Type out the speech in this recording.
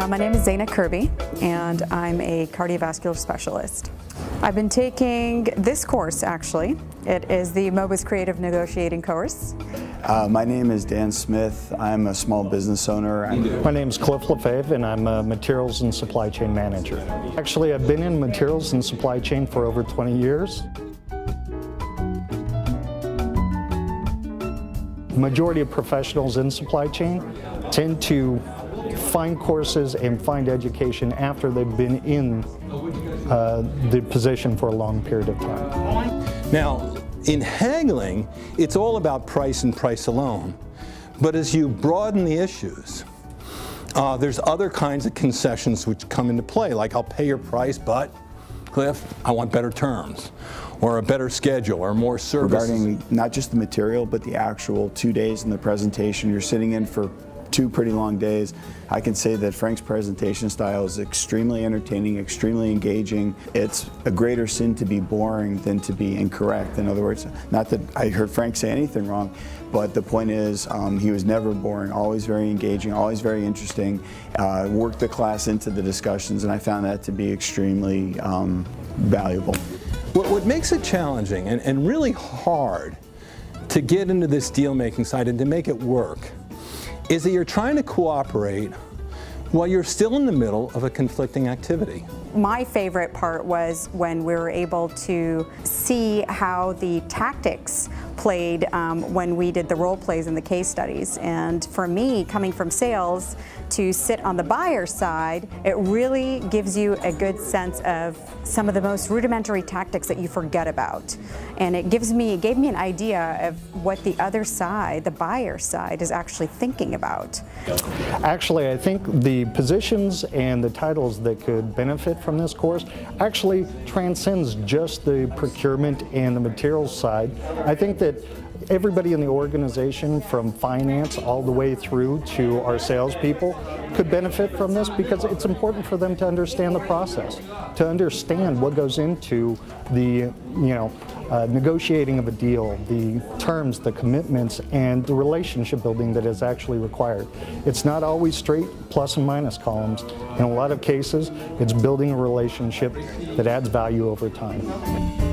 My name is Zaina Kirby, and I'm a cardiovascular specialist. I've been taking this course, actually. It is the Mobus Creative Negotiating course. My name is Dan Smith. I'm a small business owner. My name is Cliff LaFave, and I'm a materials and supply chain manager. Actually, I've been in materials and supply chain for over 20 years. The majority of professionals in supply chain tend to find courses and find education after they've been in the position for a long period of time. Now, in haggling, it's all about price and price alone. But as you broaden the issues, there's other kinds of concessions which come into play, like I'll pay your price, but Cliff, I want better terms, or a better schedule, or more services. Regarding not just the material, but the actual 2 days in the presentation, you're sitting in for 2 pretty long days. I can say that Frank's presentation style is extremely entertaining, extremely engaging. It's a greater sin to be boring than to be incorrect. In other words, not that I heard Frank say anything wrong, but the point is he was never boring, always very engaging, always very interesting, worked the class into the discussions, and I found that to be extremely valuable. What makes it challenging and really hard to get into this deal-making side and to make it work is that you're trying to cooperate while you're still in the middle of a conflicting activity. My favorite part was when we were able to see how the tactics played when we did the role plays and the case studies. And for me, coming from sales to sit on the buyer side, it really gives you a good sense of some of the most rudimentary tactics that you forget about. And it gave me an idea of what the other side, the buyer side, is actually thinking about. Actually, I think the positions and the titles that could benefit from this course actually transcends just the procurement and the materials side. I think that everybody in the organization, from finance all the way through to our salespeople, could benefit from this because it's important for them to understand the process, to understand what goes into the negotiating of a deal, the terms, the commitments, and the relationship building that is actually required. It's not always straight plus and minus columns. In a lot of cases, it's building a relationship that adds value over time.